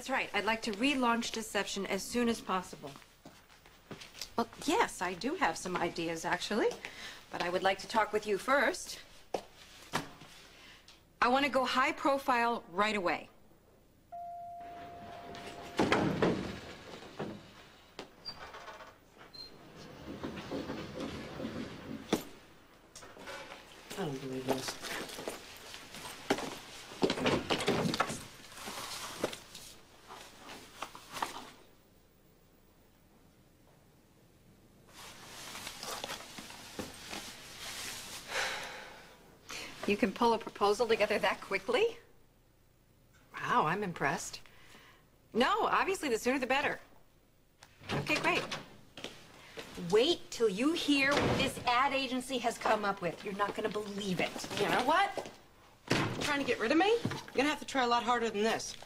that's right. I'd like to relaunch deception as soon as possible. Well, yes, I do have some ideas, actually. But I would like to talk with you first. I want to go high profile right away. I don't believe this. You can pull a proposal together that quickly? Wow, I'm impressed. No, obviously the sooner the better. Okay, great. Wait till you hear what this ad agency has come up with. You're not going to believe it. You know what? Trying to get rid of me? You're gonna have to try a lot harder than this.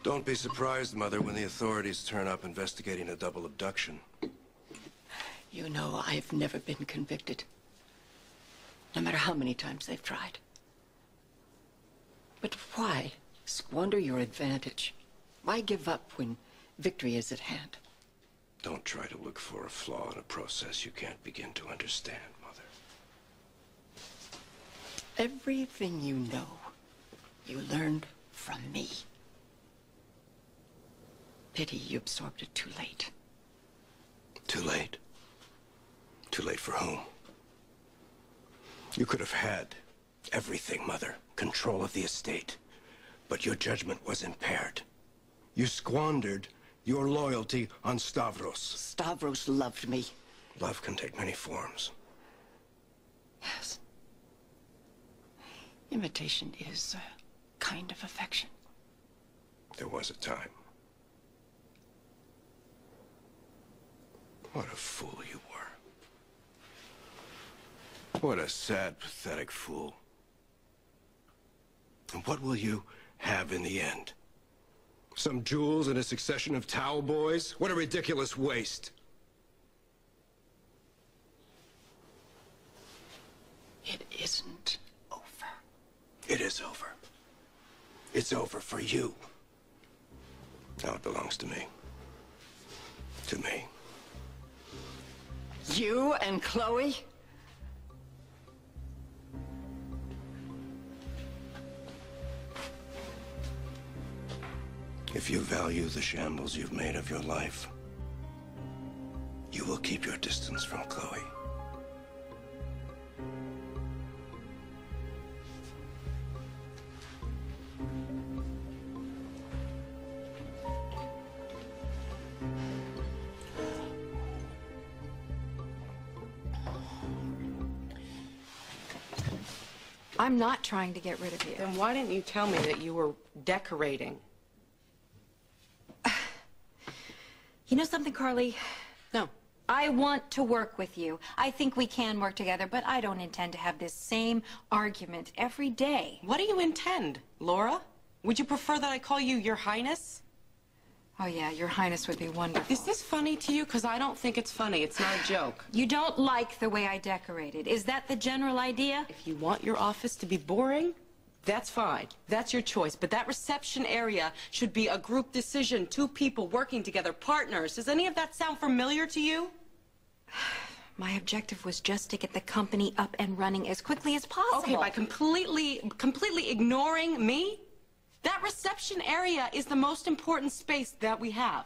Don't be surprised, Mother, when the authorities turn up investigating a double abduction. You know, I've never been convicted. No matter how many times they've tried. But why squander your advantage? Why give up when victory is at hand? Don't try to look for a flaw in a process you can't begin to understand, Mother. Everything you know, you learned from me. Pity you absorbed it too late. Too late? Too late for whom? You could have had everything, Mother. Control of the estate. But your judgment was impaired. You squandered your loyalty on Stavros. Stavros loved me. Love can take many forms. Yes. Imitation is a kind of affection. There was a time. What a fool you were. What a sad, pathetic fool. And what will you have in the end? Some jewels and a succession of towel boys? What a ridiculous waste. It isn't over. It is over. It's over for you. Now it belongs to me. To me. You and Chloe? If you value the shambles you've made of your life, you will keep your distance from Chloe. I'm not trying to get rid of you. Then why didn't you tell me that you were decorating? You know something, Carly? No. I want to work with you. I think we can work together, but I don't intend to have this same argument every day. What do you intend, Laura? Would you prefer that I call you Your Highness? Oh, yeah, Your Highness would be wonderful. Is this funny to you? Because I don't think it's funny. It's not a joke. You don't like the way I decorated. Is that the general idea? If you want your office to be boring, that's fine. That's your choice. But that reception area should be a group decision. 2 people working together, partners. Does any of that sound familiar to you? My objective was just to get the company up and running as quickly as possible. Okay, by completely ignoring me? That reception area is the most important space that we have.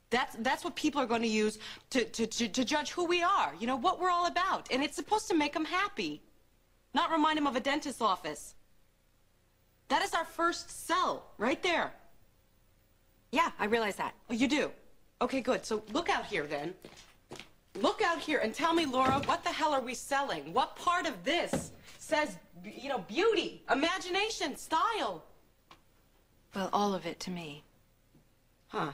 That's what people are going to use to judge who we are, you know, what we're all about. And it's supposed to make them happy, not remind them of a dentist's office. That is our first cell, right there. Yeah, I realize that. Oh, you do? Okay, good. So look out here, then. Look out here and tell me, Laura, what the hell are we selling? What part of this says, you know, beauty, imagination, style? Well, all of it to me. Huh.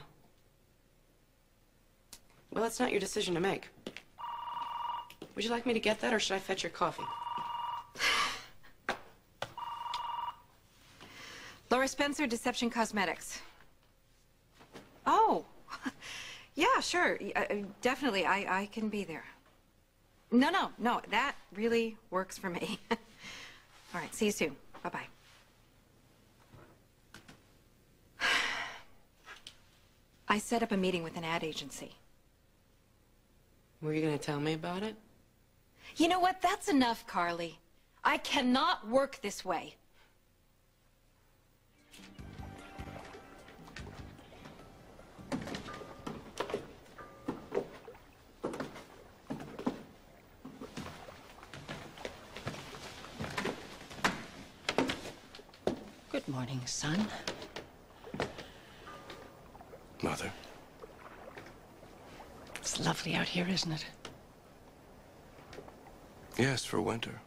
Well, that's not your decision to make. Would you like me to get that, or should I fetch your coffee? Laura Spencer, Deception Cosmetics. Oh, yeah, sure. Definitely, I can be there. No, that really works for me. All right, see you soon. Bye-bye. I set up a meeting with an ad agency. Were you going to tell me about it? You know what? That's enough, Carly. I cannot work this way. Good morning, son. Mother. It's lovely out here, isn't it? Yes, for winter.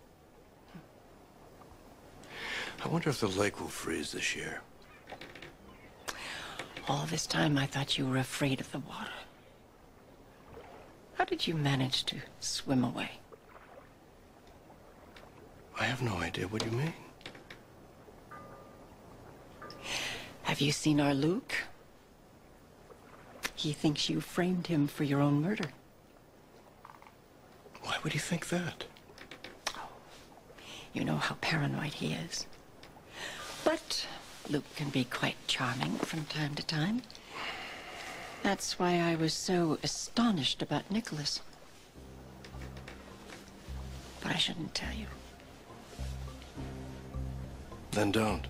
I wonder if the lake will freeze this year. All this time I thought you were afraid of the water. How did you manage to swim away? I have no idea what you mean. Have you seen our Luke? He thinks you framed him for your own murder. Why would he think that? You know how paranoid he is. But Luke can be quite charming from time to time. That's why I was so astonished about Nicholas. But I shouldn't tell you. Then don't.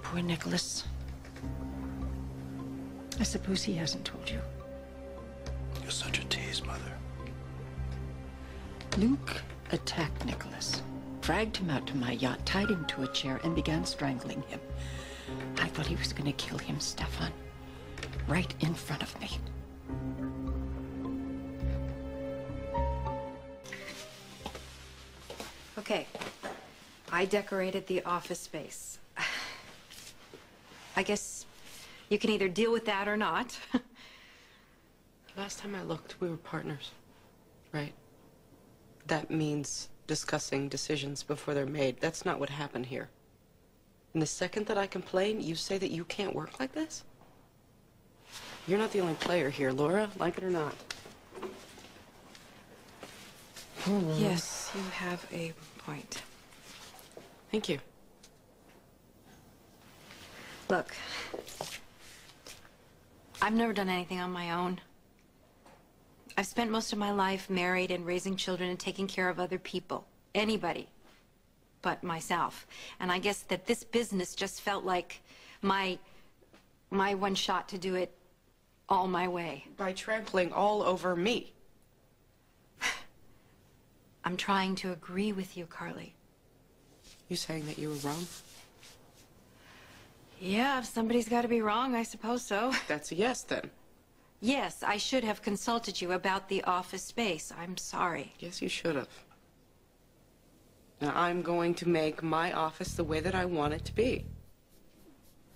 Poor Nicholas. I suppose he hasn't told you. You're such a tease, Mother. Luke attacked Nicholas, dragged him out to my yacht, tied him to a chair, and began strangling him. I thought he was going to kill him, Stefan, right in front of me. Okay. I decorated the office space. I guess you can either deal with that or not. Last time I looked, we were partners, right? That means discussing decisions before they're made. That's not what happened here. And the second that I complain, you say that you can't work like this? You're not the only player here, Laura, like it or not. Yes, you have a point. Thank you. Look, I've never done anything on my own. I've spent most of my life married and raising children and taking care of other people. Anybody but myself. And I guess that this business just felt like my one shot to do it all my way. By trampling all over me. I'm trying to agree with you, Carly. You saying that you were wrong? Yeah, if somebody's got to be wrong, I suppose so. That's a yes, then. Yes, I should have consulted you about the office space. I'm sorry. Yes, you should have. Now, I'm going to make my office the way that I want it to be.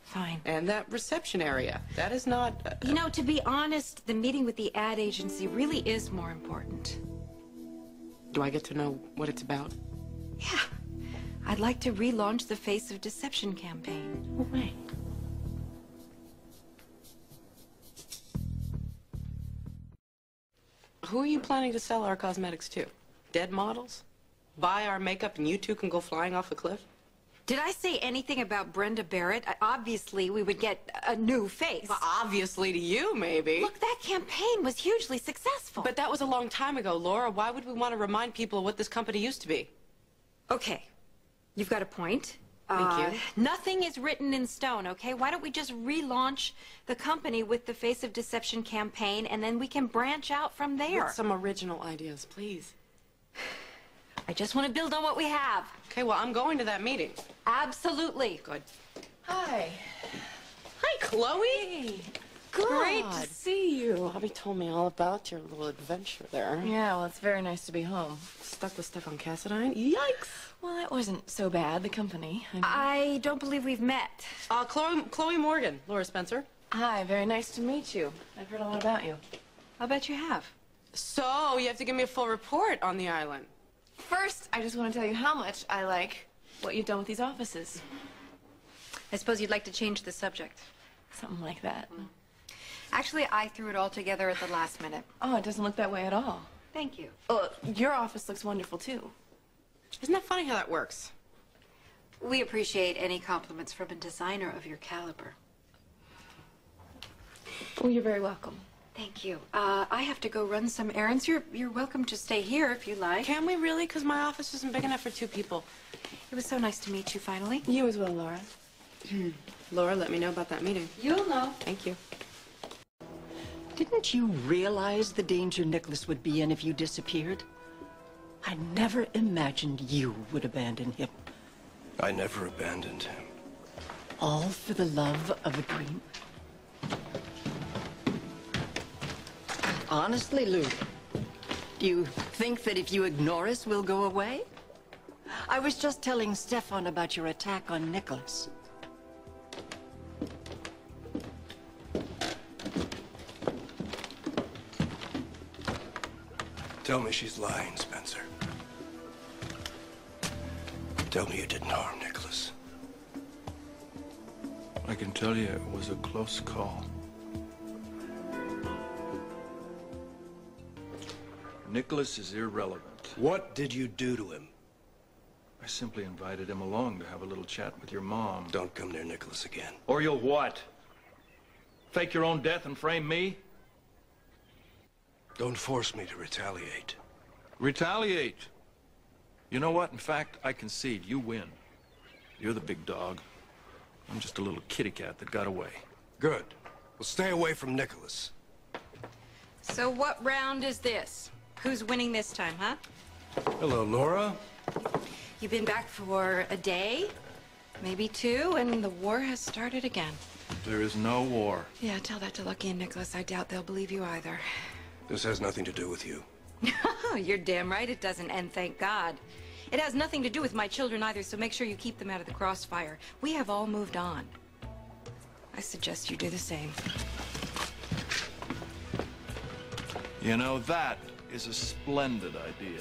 Fine. And that reception area, that is not... You know, to be honest, the meeting with the ad agency really is more important. Do I get to know what it's about? Yeah. I'd like to relaunch the Face of Deception campaign. No way. Who are you planning to sell our cosmetics to? Dead models? Buy our makeup and you two can go flying off a cliff? Did I say anything about Brenda Barrett? Obviously, we would get a new face. Well, obviously to you, maybe. Look, that campaign was hugely successful. But that was a long time ago, Laura. Why would we want to remind people of what this company used to be? Okay. You've got a point. Thank you. Nothing is written in stone, okay? Why don't we just relaunch the company with the Face of Deception campaign, and then we can branch out from there? With some original ideas, please. I just want to build on what we have. Okay, well, I'm going to that meeting. Absolutely. Good. Hi. Hi, Chloe. Hey. Great to see you. Bobby told me all about your little adventure there. Yeah, well, it's very nice to be home. Stuck with Stefan Cassadine? Yikes. Well, that wasn't so bad, the company. I mean. I don't believe we've met. Chloe Morgan, Laura Spencer. Hi, very nice to meet you. I've heard a lot about you. I'll bet you have. So, you have to give me a full report on the island. First, I just want to tell you how much I like what you've done with these offices. I suppose you'd like to change the subject. Something like that. Actually, I threw it all together at the last minute. Oh, it doesn't look that way at all. Thank you. Your office looks wonderful, too. Isn't that funny how that works? We appreciate any compliments from a designer of your caliber. Oh, you're very welcome. Thank you. I have to go run some errands. You're welcome to stay here if you like. Can we really? Because my office isn't big enough for 2 people. It was so nice to meet you finally. You as well, Laura. Laura, let me know about that meeting. You'll know. Thank you. Didn't you realize the danger Nicholas would be in if you disappeared? I never imagined you would abandon him. I never abandoned him. All for the love of a dream. Honestly, Lou, do you think that if you ignore us, we'll go away? I was just telling Stefan about your attack on Nicholas. Tell me she's lying, Spencer. Tell me you didn't harm Nicholas. I can tell you it was a close call. Nicholas is irrelevant. What did you do to him? I simply invited him along to have a little chat with your mom. Don't come near Nicholas again. Or you'll what? Fake your own death and frame me? Don't force me to retaliate. Retaliate. You know what? In fact, I concede. You win. You're the big dog. I'm just a little kitty cat that got away. Good. Well, stay away from Nicholas. So what round is this? Who's winning this time, huh? Hello, Laura. You've been back for a day, maybe 2, and the war has started again. There is no war. Yeah, tell that to Lucky and Nicholas. I doubt they'll believe you either. This has nothing to do with you. You're damn right it doesn't, and thank God. It has nothing to do with my children either, so make sure you keep them out of the crossfire. We have all moved on. I suggest you do the same. You know, that is a splendid idea.